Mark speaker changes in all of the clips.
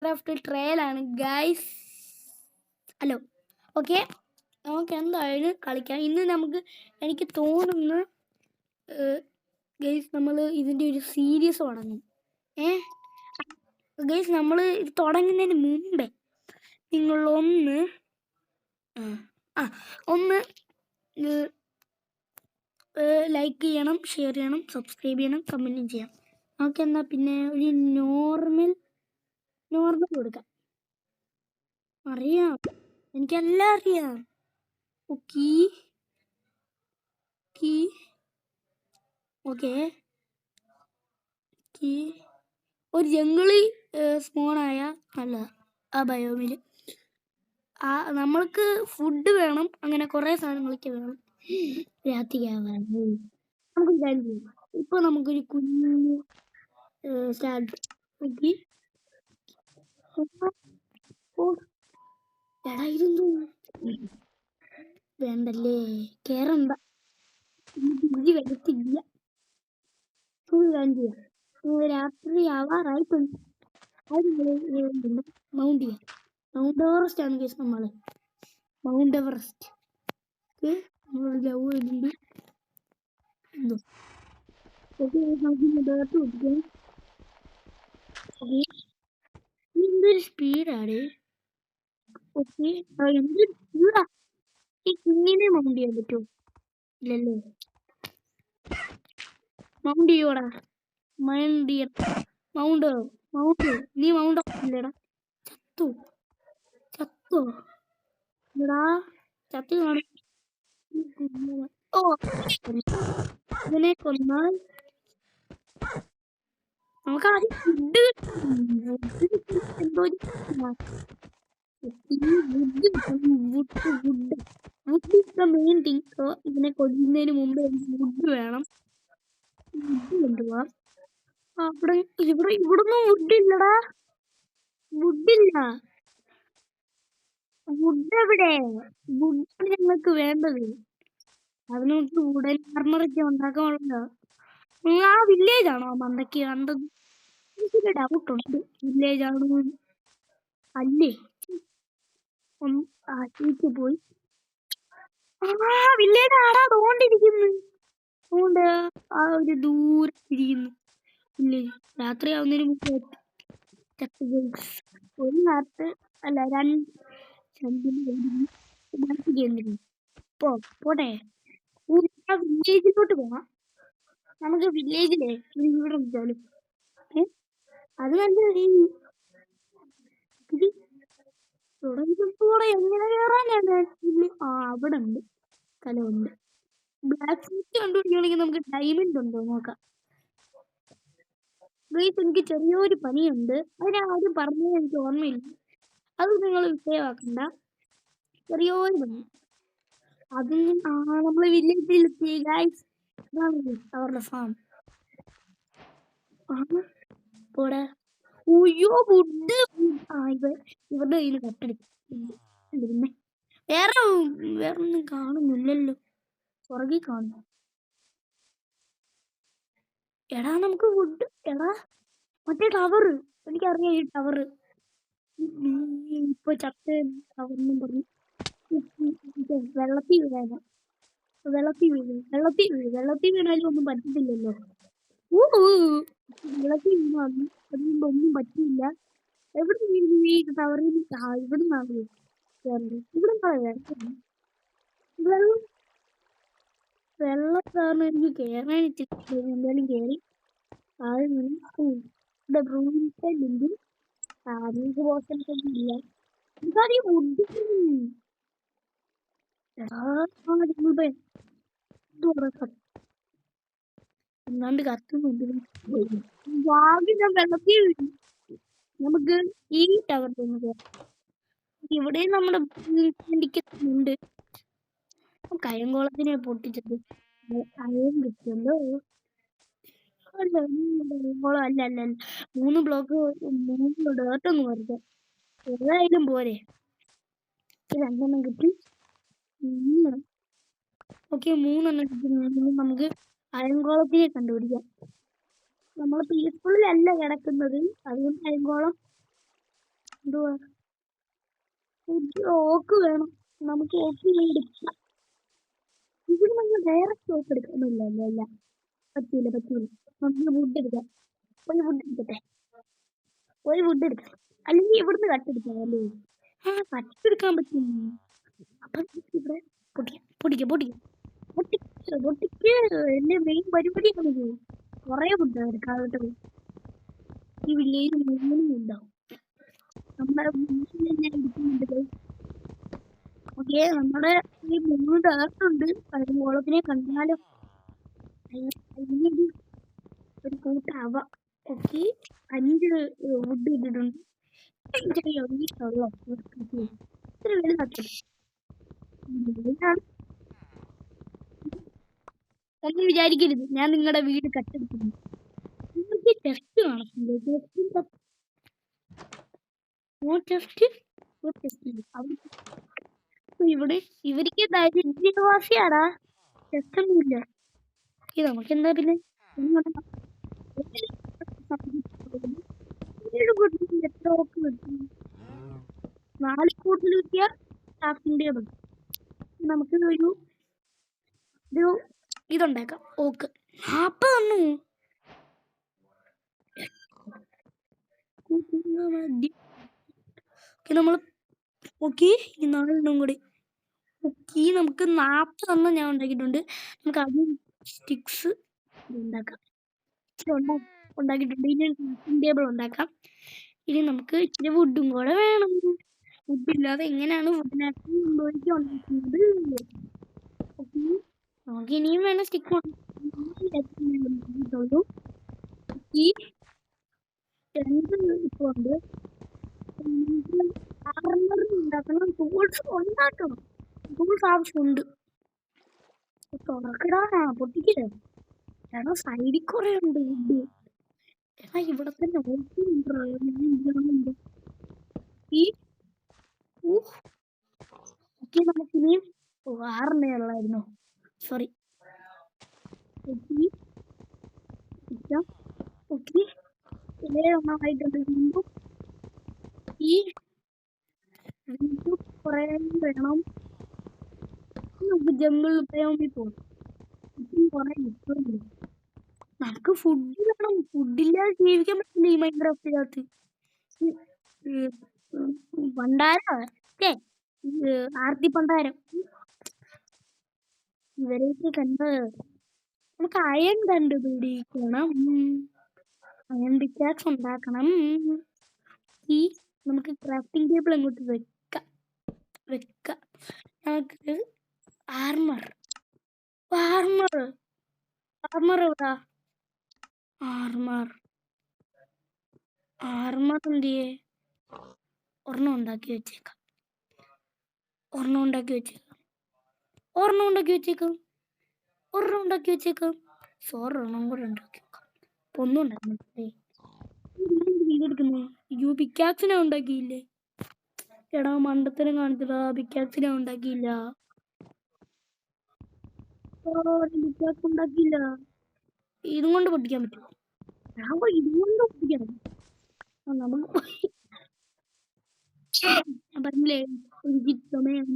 Speaker 1: Craft ട്രയലാണ് guys. Hello, okay, നമുക്ക് എന്തായാലും കളിക്കാം. ഇന്ന് നമുക്ക് എനിക്ക് തോന്നുന്നു ഗൈസ് നമ്മൾ ഇതിൻ്റെ ഒരു സീരീസ് തുടങ്ങും. ഗൈസ് നമ്മൾ ഇത് തുടങ്ങുന്നതിന് മുമ്പേ നിങ്ങളൊന്ന് ഒന്ന് ലൈക്ക് ചെയ്യണം, ഷെയർ ചെയ്യണം, സബ്സ്ക്രൈബ് ചെയ്യണം, കമൻറ്റും ചെയ്യാം. നമുക്ക് എന്നാൽ പിന്നെ ഒരു നോർമൽ കൊടുക്കാം. അറിയാം, എനിക്കെല്ലാം അറിയാം. ഓക്കെ ഓക്കെ ഒരു ജംഗിളി സ്പോണായ അല്ല ആ ബയോമിൽ നമ്മൾക്ക് ഫുഡ് വേണം, അങ്ങനെ കുറേ സാധനങ്ങളൊക്കെ വേണം രാത്രിയാവാൻ. നമുക്കൊരു കാര്യം ചെയ്യാം, ഇപ്പൊ നമുക്കൊരു കുഞ്ഞു സ്റ്റാർട്ട് നോക്കി. എടായിരുന്നു വേണ്ടല്ലേ, കേറണ്ട, തിരിഞ്ഞ് വരത്തില്ല. കാര്യം ചെയ്യാം, രാത്രി ആവാറായിട്ടുണ്ട്. മൗണ്ട് ചെയ്യാം. മൗണ്ട് എവറസ്റ്റ് ആണ് കേസ്. നമ്മള് മൗണ്ട് എവറസ്റ്റ് ലവ് വരുന്നുണ്ട്. എന്തോ എന്തൊരു സ്പീഡാണ്. ഓക്കെ, എന്തൊരു സ്പീഡാ. ഈ കുഞ്ഞിനെ മൗണ്ട് ചെയ്യാൻ പറ്റുമോ? ഇല്ലല്ലേ. മൗണ്ട് ചെയ്യോടാ, മൗണ്ട് നീ മൗണ്ട് ഇല്ലടാ. ചത്തോ ഇല്ലടാ, ചത്ത് കാണും. ഓ, ഇതിനെ കൊന്നാൽ നമുക്ക് ആദ്യം ഫുഡ് എന്തോ മെയിൻ തിങ്. ഇതിനെ കൊല്ലുന്നതിന് മുമ്പ് ഫുഡ് വേണം. ഫുഡ് കൊണ്ടുപോവാം. ഇവിടൊന്നും വുഡില്ലടാ, വുഡില്ല. വുഡ് എവിടെ? വുഡാണ് ഞങ്ങൾക്ക് വേണ്ടത്. അത് നമുക്ക് വുഡൻ ആർമറൊക്കെ ഉണ്ടാക്കാനുള്ളതാ. ആ വില്ലേജ് ആണോ മണ്ടയ്ക്ക് കണ്ടത്? എനിക്കൊരു ഡൗട്ടുണ്ട്, വില്ലേജ് ആണോ അല്ലേ. പോയി വില്ലേജ് ആടാ തോണ്ടിരിക്കുന്നു. അതുകൊണ്ട് ആ ഒരു ദൂരത്തിരിക്കുന്നു വില്ലേജ്. രാത്രി ആവുന്നതിന് മുമ്പ് ഒരു നേരത്ത് അല്ല പോട്ടെ. വില്ലേജിലോട്ട് പോവാം. നമുക്ക് വില്ലേജിലെ ഇവിടെ വിളിച്ചാലും അത് നല്ലൊരു എങ്ങനെ കയറാനാണ്? അവിടെ ഉണ്ട്, സ്ഥലമുണ്ട്. ബ്ലാക്ക് സ്മിത്ത് കണ്ടുപിടിക്കണമെങ്കിൽ നമുക്ക് ഡയമണ്ട് ഉണ്ടോ നോക്കാം. എനിക്ക് ചെറിയൊരു പണിയുണ്ട്, അതിനാരും പറഞ്ഞത് എനിക്ക് ഓർമ്മയില്ല. അത് നിങ്ങൾ വിഷയമാക്കണ്ട. ചെറിയൊരു പണി, അത് നമ്മള് വില്ലേജിലെത്തി ഗൈസ്. അവരുടെ ഫാം പോടെ. ഉയ്യോ വുഡ്. ഇവരുടെ കയ്യിൽ കട്ടെടുക്കും. പിന്നെ വേറെ ഒന്നും കാണുന്നില്ലല്ലോ. പുറകിൽ കാണുന്നു. എടാ നമുക്ക് വുഡ്, എടാ മറ്റേ ടവറ്, എനിക്കറിയാം ഈ ടവറ്. ഇപ്പൊ ചത്ത ടവറിനും പറഞ്ഞു വെള്ളത്തിൽ വീഴാനോ. വെള്ളത്തിൽ വീണാലും ഒന്നും പറ്റത്തില്ലല്ലോ. വെള്ളത്തിൽ വീണാലും അതുകൊണ്ട് ഒന്നും പറ്റില്ല. എവിടെ വീഴുന്നു ഈ ടവറിൽ? ഇവിടെ നിന്നാണ് ഇവിടെ വെള്ളം കാരണം എനിക്ക് കേറാൻ എന്തായാലും കേറി. എന്നാണ്ട് കത്തുന്നുണ്ട്. വെള്ളത്തിൽ നമുക്ക് ഈ ടവറിൽ ഇവിടെ നമ്മുടെ ഉണ്ട്. കയംകുളത്തിനെ പൊട്ടിച്ചത് അയവും കിട്ടുമല്ലോ. അല്ല 3 ബ്ലോക്ക് 3 ഡേർട്ടൊന്നും വരുത്. ഏതായാലും പോരെ, 2 കിട്ടി. ഓക്കെ, 3 കിട്ടി. നമുക്ക് അയംകുളത്തിനെ കണ്ടുപിടിക്കാം. നമ്മൾ പീസ്ഫുള്ളിലല്ല കിടക്കുന്നത്, അതുകൊണ്ട് അയംകുളം എന്തുവാ ഓക്ക് വേണം. നമുക്ക് ഓക്ക് എടുക്കാം. ഇവിടെ നമ്മൾ ഡയറക്റ്റ് ഓക്ക് എടുക്കുന്നില്ല. ഇല്ല പറ്റൂല. നമുക്ക് വുഡ് എടുക്കാം. ഒരു വുഡ് എടുക്കട്ടെ. അല്ലെങ്കിൽ ഇവിടുന്ന് കട്ടെടുക്കാം അല്ലേ? കട്ടെടുക്കാൻ പറ്റും. അപ്പൊ ഇവിടെ പൊട്ടിക്ക് എന്റെ മെയിൻ പരിപാടിയാണ്. കൊറേ വുഡ് എടുക്കാം കേട്ടോ. ഈ വില്ലേജ് മുഴുവനും ഉണ്ടാവും. നമ്മുടെ എടുക്കുന്നുണ്ട്. ഓക്കെ, നമ്മുടെ ഈ 3 ഡയറക്റ്റുണ്ട്. അതിന് ഓളത്തിനെ കണ്ടാലോ ഒരു കൂട്ടാവ. ഓക്കെ, 5 വുഡ് ഇട്ടിട്ടുണ്ട്. ഒന്നും വിചാരിക്കരുത്, ഞാൻ നിങ്ങളുടെ വീട് കട്ടെടുക്കുന്നു. നിങ്ങൾക്ക് ടെസ്റ്റ് കാണത്തില്ലേ? ഇവിടെ ഇവർക്ക് ദരിദ്രവാസിയാടാ. ടെസ്റ്റൊന്നുമില്ല. നമുക്ക് എന്താ പിന്നെ 4 കൂടുതൽ കിട്ടിയ ക്രാഫ്റ്റിംഗ് നമുക്ക് ഒരു ഇതുണ്ടാക്കാം. ഓക്ക് 40 തന്നു. നമ്മൾ ഓക്കെ, ഈ 4 എണ്ണം കൂടി ഓക്കെ. നമുക്ക് 40 എണ്ണം ഞാൻ ഉണ്ടാക്കിയിട്ടുണ്ട്. നമുക്ക് ആദ്യം സ്റ്റിക്സ് ഉണ്ടാക്കാം. ഉണ്ടാക്കിയിട്ടുണ്ട്. ഇനി ക്രാഫ്റ്റിംഗ് ടേബിൾ ഉണ്ടാക്കാം. ഇനി നമുക്ക് ഇച്ചിരി വുഡും കൂടെ വേണം. വുഡില്ലാതെ എങ്ങനെയാണ് വുഡിനകത്ത് ഉണ്ടാക്കുന്നത്? നമുക്ക് ഇനിയും വേണം സ്റ്റിക്ക്. ഈ 2 ഇപ്പോൾ ഉണ്ട്. ഉണ്ടാക്കണം. ടൂൾസ് ഉണ്ടാക്കണം. ടൂൾസ് ആവശ്യമുണ്ട്. തുറക്കടാ, പൊട്ടിക്കേ. എടാ സൈഡിൽ കുറെ ഉണ്ട് വുഡ്. എടാ ഇവിടെ തന്നെ ഈ നമുക്കിനിയും 6 ഉള്ളായിരുന്നു. സോറി. ഓക്കെ, 7 എണ്ണമായിട്ടുണ്ട്. ഈ കുറെ വേണം. നമുക്ക് ജംഗിൾ ഉപയോഗത്തിൽ പോകും. നമുക്ക് ഫുഡ് വേണം. ഫുഡില്ലാതെ ജീവിക്കാൻ പറ്റില്ല ഈ മൈൻക്രാഫ്റ്റിനകത്ത്. പണ്ടാരം ആർത്തി പണ്ടാരം ഇവരെയൊക്കെ കണ്ട് നമുക്ക് അയൺ കണ്ടുപിടിക്കണം. അയൺ പിക്കാക്സ് ഉണ്ടാക്കണം. ഈ നമുക്ക് ക്രാഫ്റ്റിംഗ് ടേബിൾ അങ്ങോട്ട് വെക്കാം. നമുക്ക് ആർമർ എവിടാ? ആർമർ എന്തിയെ? ഒരെണ്ണം ഉണ്ടാക്കി വെച്ചേക്കാം. ഒരെണ്ണം ഉണ്ടാക്കി വെച്ചേക്കാം. 6 ഒരെണ്ണം കൂടെ ഉണ്ടാക്കി വെക്കാം. ഒന്നും ഉണ്ടാക്കുന്നേ പിക്കാക്സിനെ ഉണ്ടാക്കിയില്ലേ? എടാ മണ്ടത്തരം കാണിച്ചടാ. പിക്കാക്സിനെ ഉണ്ടാക്കിയില്ല. ഇതും കൊണ്ട് പൊട്ടിക്കാൻ പറ്റുമോ? ഇതുകൊണ്ട് പൊട്ടിക്കണം. നമുക്ക് പറഞ്ഞില്ലേ സമയം.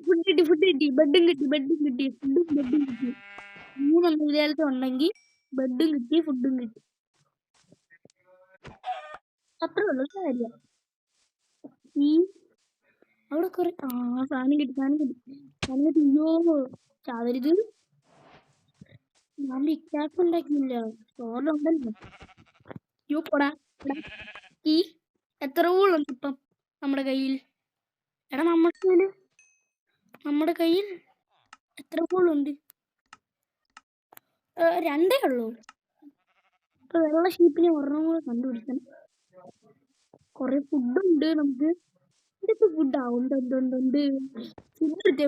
Speaker 1: ഫുഡ് കിട്ടി. ബെഡും കിട്ടി. 3 വിദ്യാലയത്തിൽ ഉണ്ടെങ്കിൽ ബെഡും കിട്ടി, ഫുഡും കിട്ടി. അത്രേ ഉള്ളൂ കാര്യം. ഈ അവിടെ കുറെ സാധനം കിട്ടി. അയ്യോ ചാവരുത്. ഞാൻ വിക്കാസ് ഉണ്ടാക്കിയില്ല. ചോറിലുണ്ടല്ലോ. അയ്യോ പോടാ. ഈ എത്ര ഊളുണ്ട് ഇപ്പം നമ്മുടെ കയ്യിൽ? എടാ നമ്മുടെ കയ്യിൽ എത്ര ഊളുണ്ട്? 2 ഉള്ളൂ. ഇപ്പൊ വെള്ള ഷീപ്പിനെ ഒരെണ്ണം കൂടെ കണ്ടുപിടിക്കണം. കൊറേ ഫുഡുണ്ട് നമുക്ക്. ഇതൊക്കെ ഫുഡാ? ഉണ്ട്.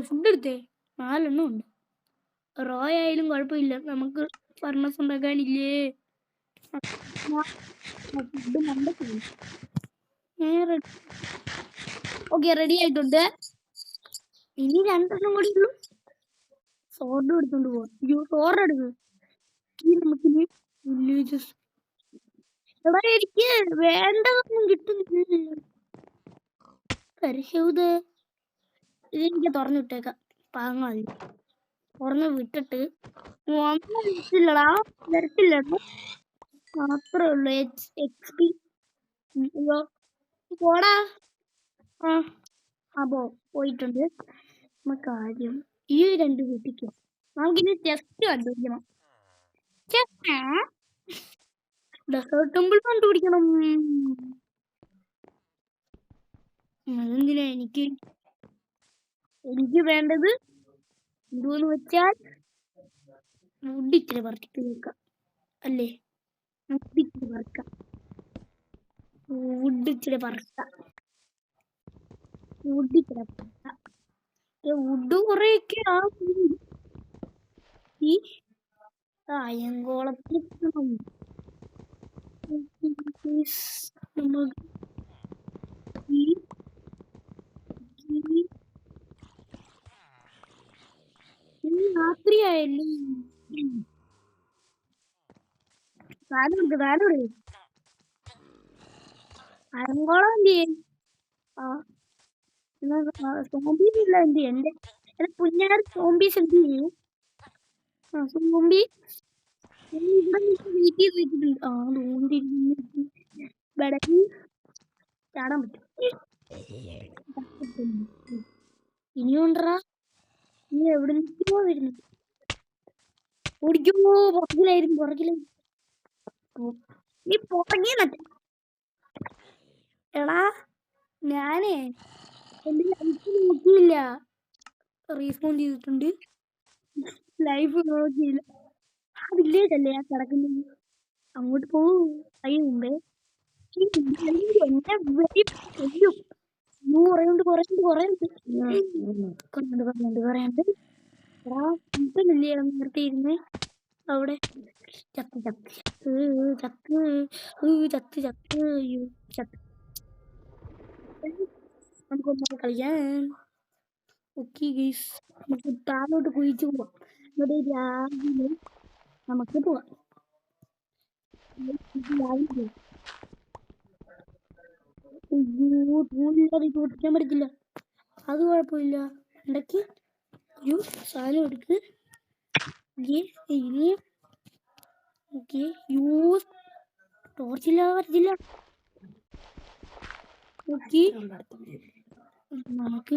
Speaker 1: ഫുഡ് എടുത്തേ 4 എണ്ണം ഉണ്ട്. റോ ആയാലും കുഴപ്പമില്ല. നമുക്ക് ഫർണസ് ഉണ്ടാക്കാനില്ലേ? ഓക്കെ, റെഡി ആയിട്ടുണ്ട്. ഇനി 2 എണ്ണം കൂടി ഉള്ളൂ. സോർഡ് എടുത്തോണ്ട് പോവാം. സോർഡ് എടുക്കും. നമുക്കിനി വില്ലേജസ് എടാ എനിക്ക് വേണ്ടതൊന്നും കിട്ടുന്നില്ല. പരിശോധ ഇതെനിക്ക് തുറന്നു വിട്ടേക്കാം. പാങ്ങാതി തുറന്ന് വിട്ടിട്ട് വരത്തില്ലടാ, വരത്തില്ലടാ. മാത്രമേ ഉള്ളൂ XP. പോടാ. പോയിട്ടുണ്ട്. നമുക്ക് ആദ്യം ഈ 2 വീട്ടിക്കും നമുക്കിനി ചെസ്റ്റ് കണ്ടുപിടിക്കണം. ഡെസേർട്ട് ടെമ്പിൾ കണ്ടുപിടിക്കണം. അതെന്തിനാ എനിക്ക് വേണ്ടത് എന്തോന്ന് വെച്ചാൽ വുഡ് ഇച്ചിരി പറിച്ചിട്ട് വെക്കാം അല്ലേ? വുഡ് ഇച്ചിരി പറിക്കാം. വുഡ് കുറെയൊക്കെ ഈ അയങ്കോളത്തിൽ രാത്രിയായല്ലേ? അയങ്കോളം എന്ത് ചെയ്യും? സോംബീസ് ഇല്ല എന്ത് ചെയ്യും? എന്റെ കുഞ്ഞാറ് സോംബീസ് എന്ത് ചെയ്യും? സോംബി ഇവിടെ വീട്ടിൽ വെച്ചിട്ടുണ്ട്. ചാടാൻ പറ്റും. ഇനിയുണ്ടറാ, നീ എവിടെ നിൽക്കുമോ വരുന്നു? ഓടിക്കുമ്പോ പുറകിലായിരുന്നു. നീ പുറകെ എടാ, ഞാനേ എന്റെ ലൈഫ് നോക്കിയില്ല. റീസ്പോൺ ചെയ്തിട്ടുണ്ട്. ലൈഫ് നോക്കിയില്ല. ആ വില്ലേജ് അല്ലേ ആ കിടക്കുന്നത്? അങ്ങോട്ട് പോകും. അതിന് മുമ്പേ എന്നെ നിർത്തിയിരുന്നേ അവിടെ. നമുക്കൊന്നും കളിക്കാൻ. ഓക്കെ ഗൈസ്, നമുക്ക് താഴോട്ട് കുഴിച്ചു പോവാം. ഇവിടെ രാവിലെ നമുക്ക് പോവാം. പൊട്ടിക്കാൻ പറ്റില്ല. അത് കുഴപ്പമില്ല. ഇടയ്ക്ക് ഒരു സാധനം എടുക്ക്. ടോർച്ചില്ലാതെ പറ്റില്ല. നമുക്ക്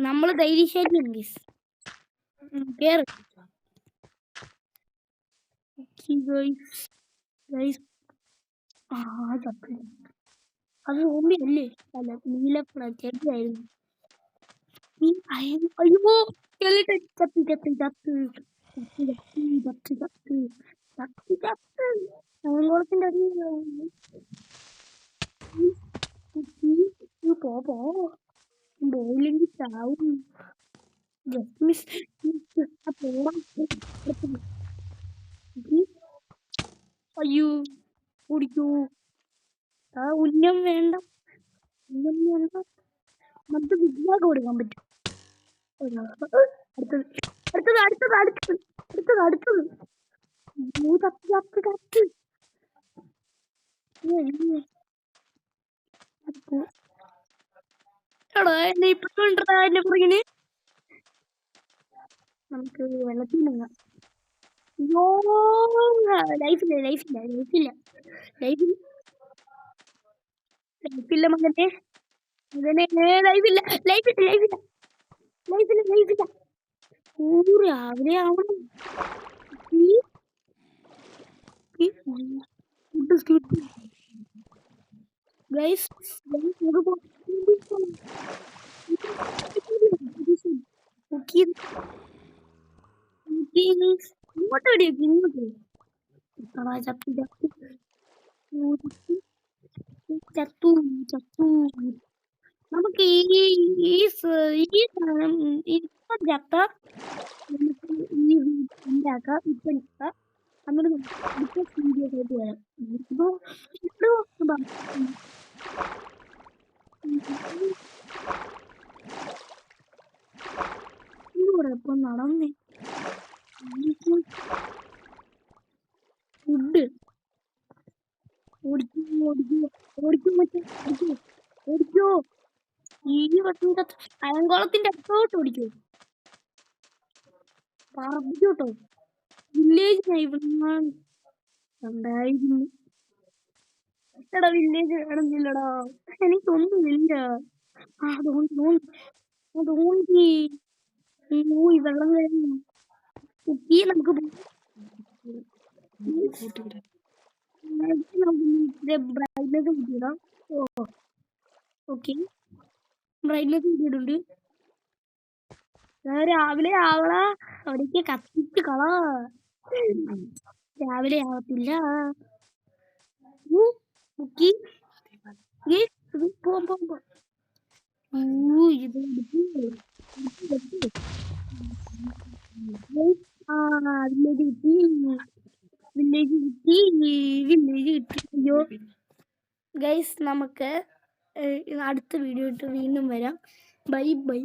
Speaker 1: നമ്മള് ധൈര്യശാലിയാണ് കേറ്. അത് ഓമ്പി അല്ലേ? അല്ല, നീലപ്പുറായിരുന്നു. അയ്യോ, അയങ്കോളത്തിന്റെ ബോയിലെങ്കിൽ ചാവും. അയ്യോ, കുടിക്കൂ. ഉന്നം വേണ്ട. നമുക്ക് വിദ്യാഗ് കൊടുക്കാൻ പറ്റും. അടുത്തത് എന്നെ ഇപ്പോഴുണ്ടാ എന്റെ പുറകിന്. നമുക്ക് വെള്ളത്തിൽ മുങ്ങാം. ലൈഫില്ല മകനെ. ലൈഫില്ല. രാവിലെ ആവണം. ഗൈസ്, ഇങ്ങോട്ട് ചത്തു. നമുക്ക് ഈ സാധനം ഇപ്പം ചത്ത നമുക്ക് ഈ ഉണ്ടാക്കാം. ഇപ്പം അങ്ങനെ വീഡിയോസായിട്ട് വരാം. ഇപ്പം നടന്നേ ഫുഡ് ഓടിക്കോ ഓടിക്കോ ഓടിക്കോ മറ്റേ ഓടിക്കോ ഓടിക്കോ ഈ വട്ടത്തിന്റെ അയങ്കോളത്തിന്റെ അടുത്തോട്ട് ഓടിക്കോ പറഞ്ഞോട്ടോ വില്ലേജ് ഇവിടുന്ന് ഉണ്ടായിരുന്നു എടാ വില്ലേജ് കാണുന്നില്ലടാ എനിക്കൊന്നുമില്ല ആ തോന്നി ഈ വെള്ളം കഴിഞ്ഞു കുട്ടി നമുക്ക് ബ്രൈറ്റ്നസ് കൂട്ടിയിടാം ഓക്കെ ബ്രൈറ്റ്നസ് കൂട്ടിയിട്ടുണ്ട് രാവിലെ ആവള അവിടേക്ക് കത്തിച്ച് കള രാവിലെ ആവത്തില്ല മുക്കി പോകുമ്പോ ഇത് വില്ലേജ് കിട്ടി വില്ലേജ് കിട്ടി വില്ലേജ് കിട്ടി അയ്യോ ഗൈസ് നമുക്ക് അടുത്ത വീഡിയോ ഇട്ട് വീണ്ടും വരാം ബൈ ബൈ